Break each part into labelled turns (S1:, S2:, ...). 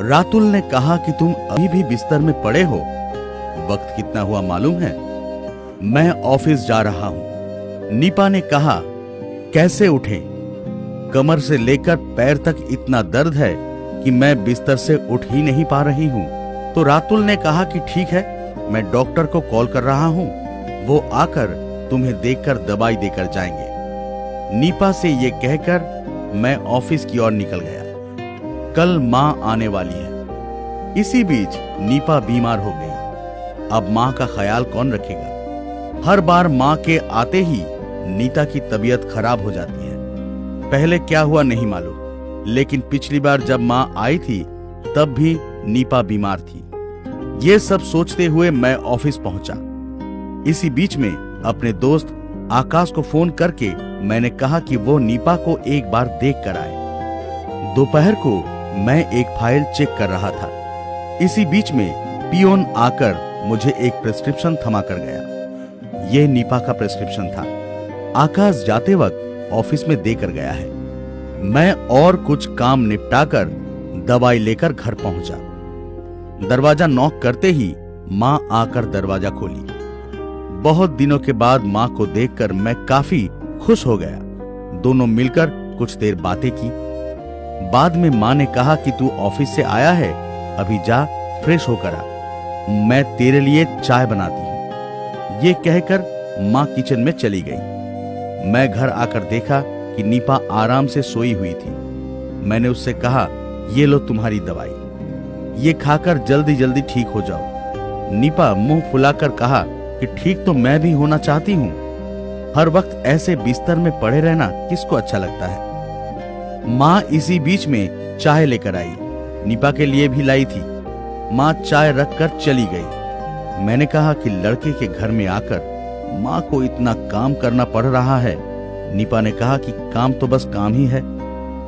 S1: रातुल ने कहा कि तुम अभी भी बिस्तर में पड़े हो। वक्त कितना हुआ मालूम है? मैं ऑफिस जा रहा हूं। नीपा ने कहा, कैसे उठें? कमर से लेकर पैर तक इतना दर्द है कि मैं बिस्तर से उठ ही नहीं पा रही हूं। तो रातुल ने कहा कि ठीक है, मैं डॉक्टर को कॉल कर रहा हूं, वो आकर तुम्हें देखकर दवाई देकर जाएंगे। नीपा से ये कहकर मैं ऑफिस की ओर निकल गया। कल माँ आने वाली है। इसी बीच नीपा बीमार हो गई। अब माँ का ख्याल कौन रखेगा? हर बार माँ के आते ही नीता की तबीयत खराब हो जाती है। पहले क्या हुआ नहीं मालूम, लेकिन पिछली बार जब माँ आई थी तब भी नीपा बीमार थी। ये सब सोचते हुए मैं ऑफिस पहुंचा। इसी बीच में अपने दोस्त आकाश को फोन करके मैंने कहा कि वो नीपा को एक बार देख कर आए। दोपहर को मैं एक फाइल चेक कर रहा था। इसी बीच में पियोन आकर मुझे एक प्रिस्क्रिप्शन थमा कर गया। यह नीपा का प्रिस्क्रिप्शन था। आकाश जाते वक्त ऑफिस में देकर गया है। मैं और कुछ काम निपटाकर दवाई लेकर घर पहुंचा। दरवाजा नॉक करते ही माँ आकर दरवाजा खोली। बहुत दिनों के बाद माँ को देखकर मैं काफी खुश हो गया। दोनों मिलकर कुछ देर बातें की। बाद में माँ ने कहा कि तू ऑफिस से आया है, अभी जा फ्रेश होकर आ, मैं तेरे लिए चाय बनाती हूँ। ये कहकर माँ किचन में चली गई। मैं घर आकर देखा कि नीपा आराम से सोई हुई थी। मैंने उससे कहा, ये लो तुम्हारी दवाई, ये खाकर जल्दी जल्दी ठीक हो जाओ। नीपा मुंह फुलाकर कहा कि ठीक तो मैं भी होना चाहती हूँ। हर वक्त ऐसे बिस्तर में पड़े रहना किसको अच्छा लगता है। माँ इसी बीच में चाय लेकर आई। नीपा के लिए भी लाई थी। माँ चाय रखकर चली गई। मैंने कहा कि लड़के के घर में आकर माँ को इतना काम करना पड़ रहा है। नीपा ने कहा कि काम तो बस काम ही है,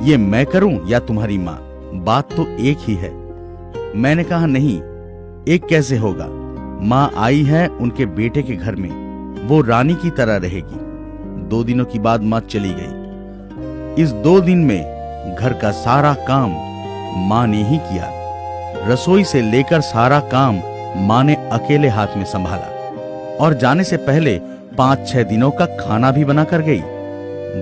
S1: ये मैं करूं या तुम्हारी माँ, बात तो एक ही है। मैंने कहा नहीं, एक कैसे होगा? माँ आई है उनके बेटे के घर में, वो रानी की तरह रहेगी। 2 दिनों की बाद माँ चली गई। इस 2 दिन में घर का सारा काम माँ ने ही किया। रसोई से लेकर सारा काम माँ ने अकेले हाथ में संभाला और जाने से पहले 5-6 दिनों का खाना भी बना कर गई।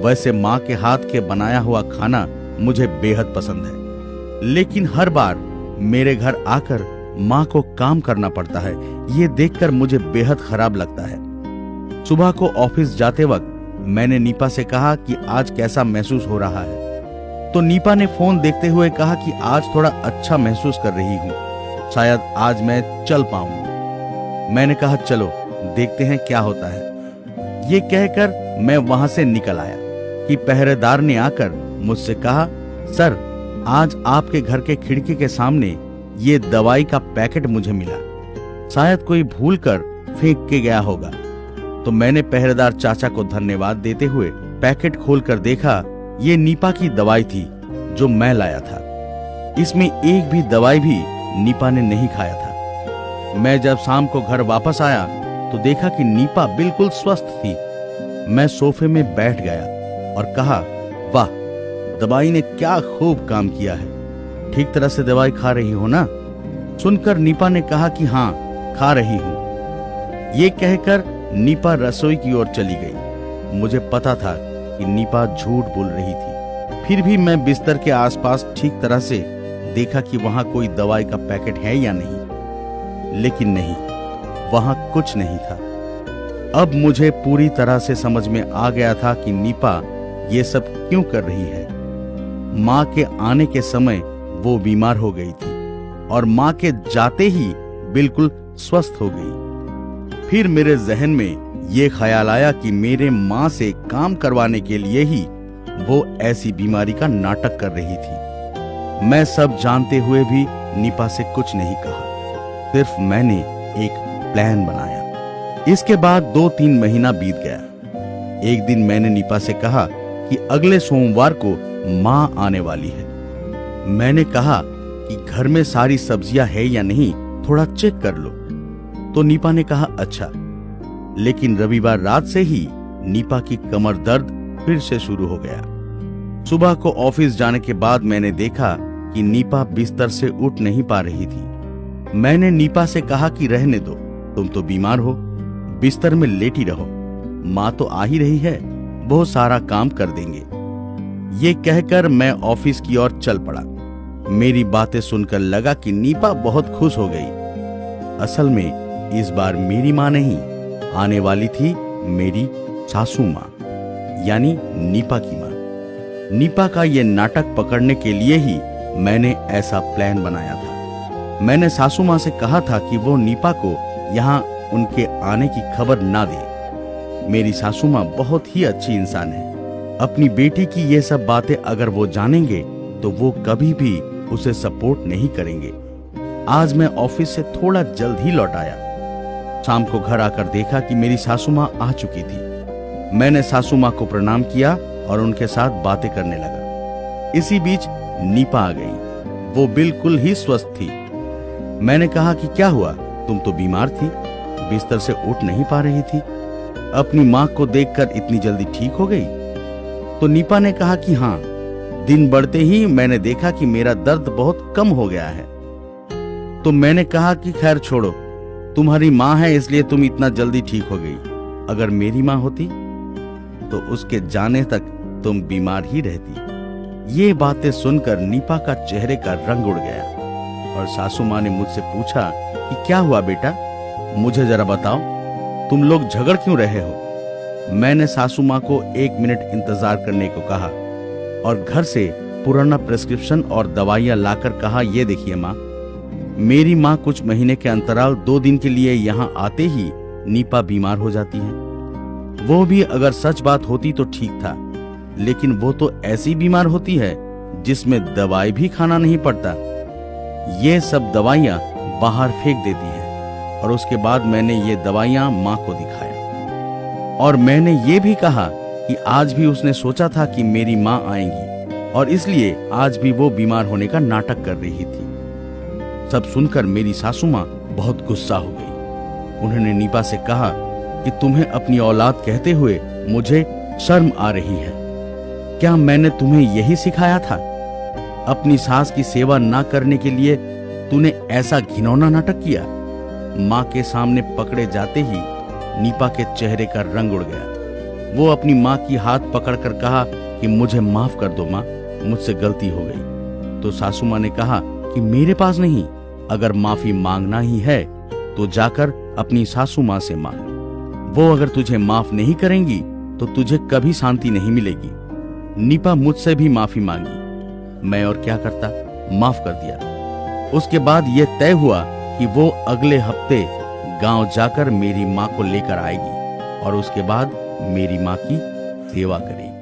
S1: वैसे माँ के हाथ के बनाया हुआ खाना मुझे बेहद पसंद है, लेकिन हर बार मेरे घर आकर माँ को काम करना पड़ता है, ये देखकर मुझे बेहद खराब लगता है। सुबह को ऑफिस जाते वक्त मैंने नीपा से कहा कि आज कैसा महसूस हो रहा है। तो नीपा ने फोन देखते हुए कहा कि आज थोड़ा अच्छा महसूस कर रही हूँ, शायद आज मैं चल पाऊंगी। मैंने कहा चलो देखते हैं क्या होता है। ये कहकर मैं वहां से निकल आया कि पहरेदार ने आकर मुझसे कहा, सर आज आपके घर के खिड़की के सामने ये दवाई का पैकेट मुझे मिला, शायद कोई भूल कर फेंक के गया होगा। तो मैंने पहरेदार चाचा को धन्यवाद देते हुए पैकेट खोलकर देखा, ये नीपा की दवाई थी जो मैं लाया था। इसमें एक भी दवाई भी नीपा ने नहीं खाया था। मैं जब शाम को घर वापस आया तो देखा कि नीपा बिल्कुल स्वस्थ थी। मैं सोफे में बैठ गया और कहा, वाह, दवाई ने क्या खूब काम किया है। ठीक तरह से दवाई खा रही हो ना? सुनकर नीपा ने कहा कि हाँ, खा रही हूं। ये कहकर नीपा रसोई की ओर चली गई। मुझे पता था कि नीपा झूठ बोल रही थी। फिर भी मैं बिस्तर के आसपास ठीक तरह से देखा कि वहां कोई दवाई का पैकेट है या नहीं, लेकिन नहीं, वहां कुछ नहीं था। अब मुझे पूरी तरह से समझ में आ गया था कि नीपा ये सब क्यों कर रही है। माँ के आने के समय वो बीमार हो गई थी और माँ के जाते ही बिल्कुल स्वस्थ हो गई। फिर मेरे जहन में ये ख्याल आया कि मेरे माँ से काम करवाने के लिए ही वो ऐसी बीमारी का नाटक कर रही थी। मैं सब जानते हुए भी नीपा से कुछ नहीं कहा, सिर्फ मैंने एक प्लान बनाया। इसके बाद 2-3 महीना बीत गया। एक दिन मैंने नीपा से कहा कि अगले सोमवार को माँ आने वाली है। मैंने कहा कि घर में सारी सब्जियां है या नहीं, थोड़ा चेक कर लो। तो नीपा ने कहा अच्छा। लेकिन रविवार रात से ही नीपा की कमर दर्द फिर से शुरू हो गया। सुबह को ऑफिस जाने के बाद मैंने देखा कि नीपा बिस्तर से उठ नहीं पा रही थी। मैंने नीपा से कहा कि रहने दो, तुम तो बीमार हो, बिस्तर में लेटी रहो, माँ तो आ ही रही है, बहुत सारा काम कर देंगे। ये कहकर मैं ऑफिस की ओर चल पड़ा। मेरी बातें सुनकर लगा कि नीपा बहुत खुश हो गई। असल में इस बार मेरी माँ नहीं, आने वाली थी मेरी सासू माँ, यानी नीपा की माँ। नीपा का ये नाटक पकड़ने के लिए ही मैंने ऐसा प्लान बनाया था। मैंने सासू माँ से कहा था कि वो नीपा को यहाँ उनके आने की खबर ना दे। मेरी सासू माँ बहुत ही अच्छी इंसान है। अपनी बेटी की ये सब बातें अगर वो जानेंगे तो वो कभी भी उसे सपोर्ट नहीं करेंगे। आज मैं ऑफिस से थोड़ा जल्द ही लौट आया। शाम को घर आकर देखा कि मेरी सासू माँ आ चुकी थी। मैंने सासू माँ को प्रणाम किया और उनके साथ बातें करने लगा। इसी बीच नीपा आ गई। वो बिल्कुल ही स्वस्थ थी। मैंने कहा कि क्या हुआ, तुम तो बीमार थी, बिस्तर से उठ नहीं पा रही थी, अपनी माँ को देखकर इतनी जल्दी ठीक हो गई? तो नीपा ने कहा कि हाँ, दिन बढ़ते ही मैंने देखा कि मेरा दर्द बहुत कम हो गया है। तो मैंने कहा कि खैर छोड़ो, तुम्हारी माँ है इसलिए तुम इतना जल्दी ठीक हो गई, अगर मेरी माँ होती तो उसके जाने तक तुम बीमार ही रहती। ये बातें सुनकर नीपा का चेहरे का रंग उड़ गया और सासू माँ ने मुझसे पूछा कि क्या हुआ बेटा, मुझे जरा बताओ, तुम लोग झगड़ क्यों रहे हो? मैंने सासू माँ को 1 मिनट इंतजार करने को कहा और घर से पुराना प्रिस्क्रिप्शन और दवाइयां लाकर कहा, ये देखिए माँ, मेरी माँ कुछ महीने के अंतराल 2 दिन के लिए यहाँ आते ही नीपा बीमार हो जाती है। वो भी अगर सच बात होती तो ठीक था, लेकिन वो तो ऐसी बीमार होती है जिसमें दवाई भी खाना नहीं पड़ता। ये सब दवाइयां बाहर फेंक देती है। और उसके बाद मैंने ये दवाइयां माँ को दिखाया और मैंने ये भी कहा कि आज भी उसने सोचा था कि मेरी माँ आएंगी और इसलिए आज भी वो बीमार होने का नाटक कर रही थी। सब सुनकर मेरी सासू माँ बहुत गुस्सा हो गई। उन्होंने नीपा से कहा कि तुम्हें अपनी औलाद कहते हुए मुझे शर्म आ रही है। क्या मैंने तुम्हें यही सिखाया था? अपनी सास की सेवा ना करने के लिए तूने ऐसा घिनौना नाटक किया। माँ के सामने पकड़े जाते ही नीपा के चेहरे का रंग उड़ गया। वो अपनी माँ की हाथ पकड़कर कहा कि मुझे माफ कर दो माँ, मुझसे गलती हो गई। तो सासू माँ ने कहा कि मेरे पास नहीं, अगर माफी मांगना ही है तो जाकर अपनी सासू माँ से मांग। वो अगर तुझे माफ नहीं करेंगी तो तुझे कभी शांति नहीं मिलेगी। नीपा मुझसे भी माफी मांगी। मैं और क्या करता, माफ कर दिया। उसके बाद यह तय हुआ कि वो अगले हफ्ते गांव जाकर मेरी माँ को लेकर आएगी और उसके बाद मेरी माँ की सेवा करेगी।